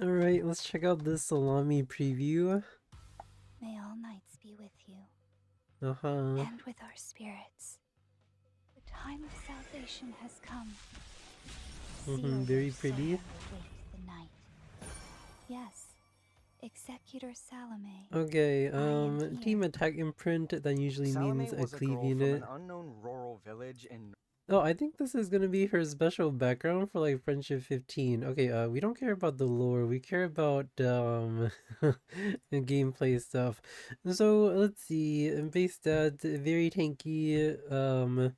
Alright, let's check out this Salome preview. May all knights be with you, Uh-huh. and with our spirits. The time of salvation has come. Seal Very your soul pretty. with the night. Yes, Executor Salome. Okay, I am team here. attack imprint, that usually Salome means a was a cleave girl from an unit. unknown rural village in. Oh, I think this is gonna be her special background for like Friendship 15. Okay, we don't care about the lore, we care about the gameplay stuff. So let's see, base stats, very tanky,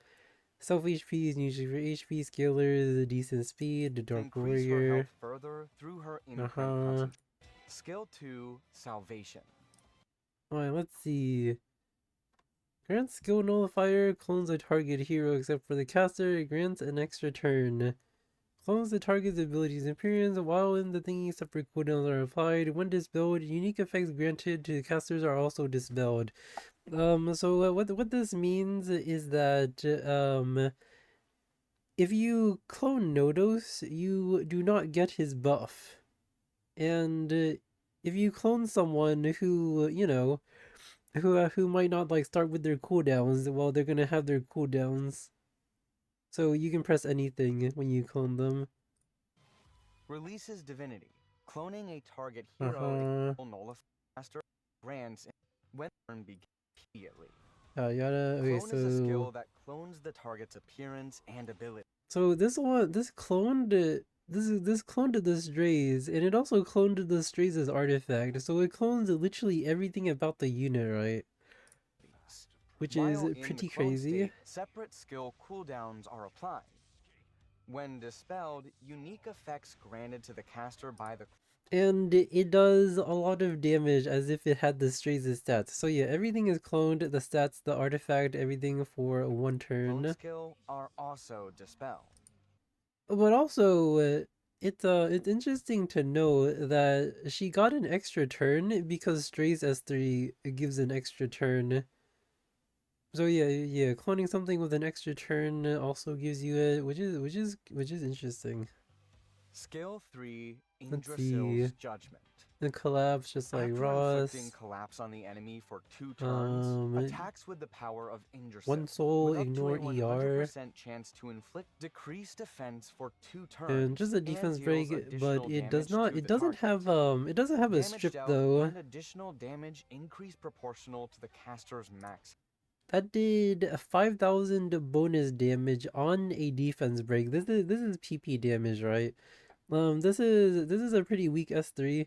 self HP is usually for HP scalers, decent speed, the To Dark increase her Warrior. health further through her imprint Uh-huh. concentration. Skill 2, Salvation. Alright, let's see. Grants skill nullifier, clones a target hero except for the caster, it grants an extra turn. Clones the target's abilities and appearance while in the thingy separate cooldowns are applied. When dispelled, unique effects granted to the casters are also dispelled. So what this means is that if you clone Nodos, you do not get his buff. And if you clone someone who, you know, who might not like start with their cooldowns, well, they're gonna have their cooldowns. So you can press anything when you clone them. Releases Divinity. Cloning a target hero Uh-huh. nullifier master grants when turn begins immediately. Yada. Okay, Clone is a so skill that clones the target's appearance and ability. this cloned this cloned the strays, and it also cloned the strays' artifact. So it clones literally everything about the unit, right? Which is While in the pretty clone crazy. state, separate skill cooldowns are applied. When dispelled, unique effects granted to the caster by the And it does a lot of damage as if it had the strays' stats. So yeah, everything is cloned, the stats, the artifact, everything for one clone turn. skill are also dispelled. But also, it's interesting to know that she got an extra turn because Strays S3 gives an extra turn. So yeah, cloning something with an extra turn also gives you it, which is interesting. Skill 3, Let's see. Indrasil's Judgment. The collapse, just like After inflicting Ross. collapse on the enemy for 2 turns, attacks with the power of One Indrasil, soul, with up to ignore a ER, 100% chance to inflict decreased defense for 2 and turns, just a and defense deals break. But additional damage to it the doesn't target. have a Damage strip dealt though. and additional damage increase proportional to the caster's max. That did a 5,000 bonus damage on a defense break. This is PP damage, right? This is a pretty weak S3.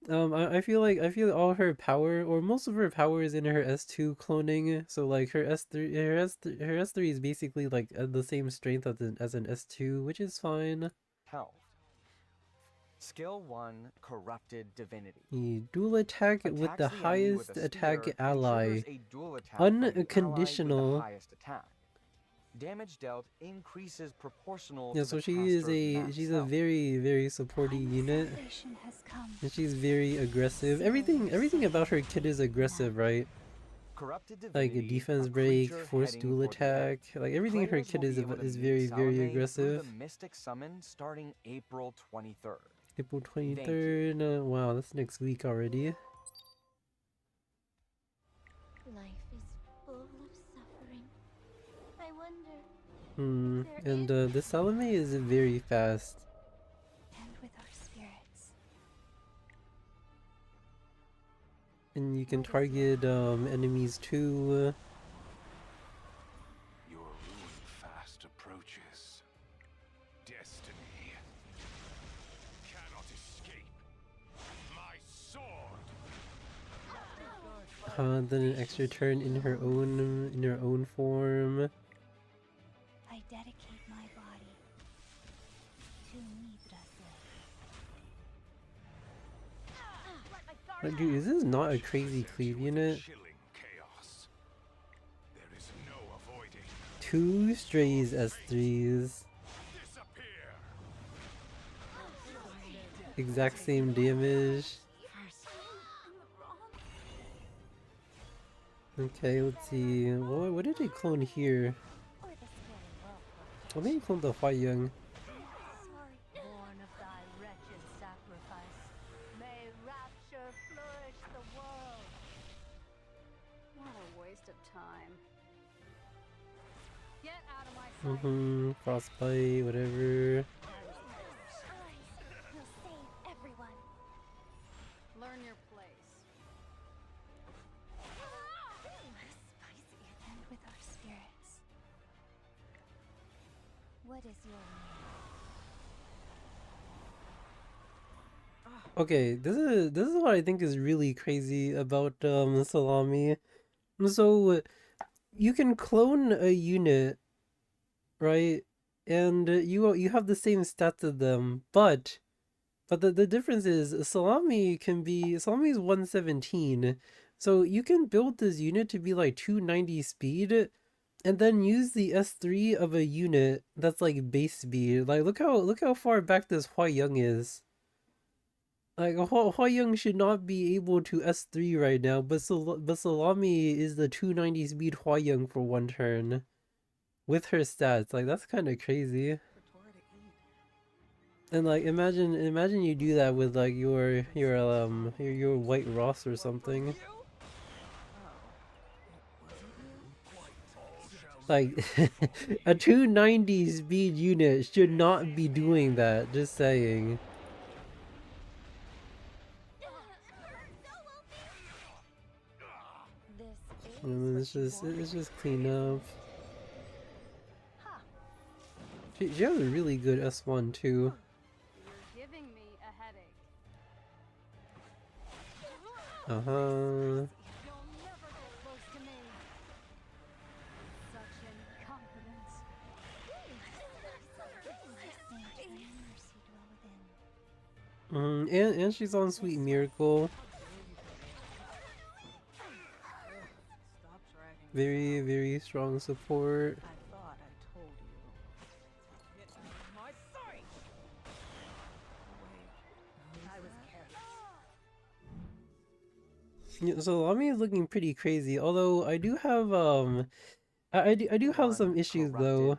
I feel all her power, or most of her power, is in her S2 cloning. So like her S3 is basically like the same strength as an S2, which is fine. Health. Skill 1, Corrupted Divinity. The dual attack with the Attacks the enemy with a highest attack spear and ally. triggers a dual attack from the ally with the Unconditional. highest attack. Damage dealt increases proportional Yeah, to the so caster's max she's a health. very supporty Time of unit. salvation has come. And she's very aggressive. Seal your Everything soul about her kit is with the aggressive, night. right? Corrupted Like a Divinity, defense a break, creature force heading dual for the end. attack. Like everything in her Players will kit be able to is meet very Salome through the aggressive. Mystic Summon starting April 23rd. April Thank you. 23rd. Wow, that's next week already. Life is full of suffering. I wonder if there And is. the Salome is very fast. And with our spirits. And you can What is your target enemies too. Your ruin fast approaches. Destiny cannot escape my sword. Then an extra turn in her own form. I dedicate my body to Midrasil. Like, dude, is this not a crazy cleave unit? Chilling chaos. There is no avoiding. 2 strays S3s. Disappear. Exact same damage. Okay, let's see. What did they clone here? Or the scary world. I think he cloned the Hua Young. Sorry. Born of thy wretched sacrifice, Nourish the world. What a waste of time. Get out of my sight. Frostbite, whatever. We'll save everyone. Learn your place. Spicy. And with our spirits. What is your name? Okay, this is what I think is really crazy about Salome. So you can clone a unit, right? And you have the same stats as them, but the difference is Salome is 117. So you can build this unit to be like 290 speed and then use the S3 of a unit that's like base speed. Like look how far back this Hua Young is. Like Hua Young should not be able to S3 right now, but Salome is the 290 speed Hua Young for one turn with her stats. Like that's kind of crazy. And like imagine you do that with like your White Ross or something. Like a 290 speed unit should not be doing that, just saying. It's just clean up. She has a really good S1 too. You're giving me a headache. Uh-huh. You'll never get close to me. Such incompetence. Saint, may mercy dwell within. And she's on Sweet Miracle. Very, very strong support. I thought I told you. Get my sight! Wait, I was careless. Yeah, so Lami is looking pretty crazy, although I do have I do have some issues though.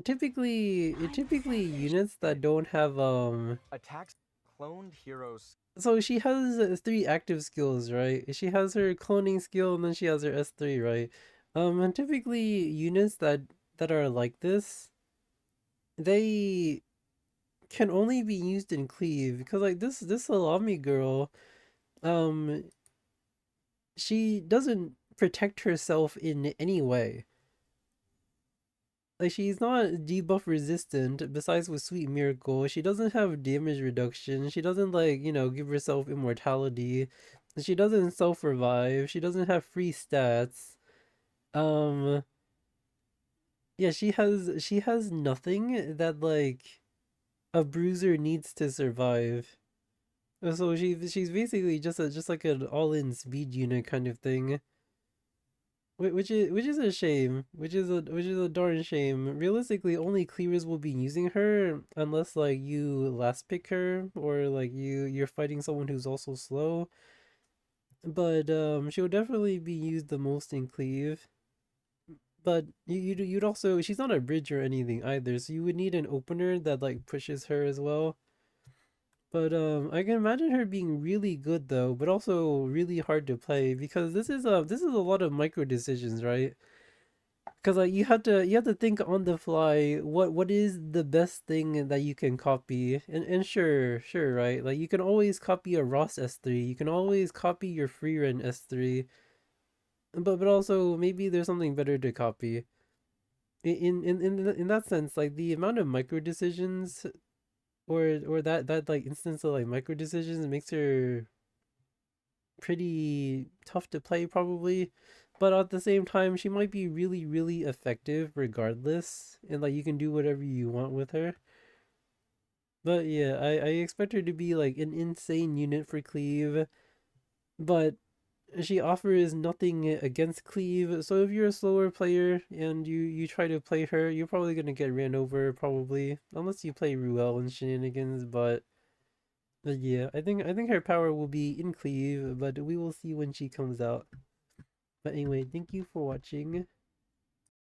Typically units that don't have attacks cloned heroes. so she has 3 active skills, right? She has her cloning skill and then she has her S3, right? And typically units that are like this, they can only be used in cleave because like this Salami girl, she doesn't protect herself in any way. Like she's not debuff resistant besides with Sweet Miracle. She doesn't have damage reduction. She doesn't like, give herself immortality. She doesn't self-revive. She doesn't have free stats. Yeah, she has nothing that like a bruiser needs to survive. So she's basically just like an all-in speed unit kind of thing. Which is a shame. Which is a darn shame. Realistically, only cleavers will be using her unless like you last pick her or like you're fighting someone who's also slow. But she'll definitely be used the most in cleave. But you'd also, she's not a bridge or anything either, so you would need an opener that like pushes her as well. But I can imagine her being really good though, but also really hard to play because this is a lot of micro decisions, right? Because like you have to think on the fly what is the best thing that you can copy, and sure, right? Like you can always copy a Ross S3, you can always copy your Freeren S3, but also maybe there's something better to copy. In that sense, like the amount of micro decisions or that like instance of like micro decisions makes her pretty tough to play probably, but at the same time she might be really really effective regardless, and like you can do whatever you want with her. But yeah, I expect her to be like an insane unit for cleave, but she offers nothing against cleave, so if you're a slower player and you try to play her, you're probably gonna get ran over probably, unless you play Ruel and shenanigans. But yeah, I think her power will be in cleave, but we will see when she comes out. But anyway, thank you for watching.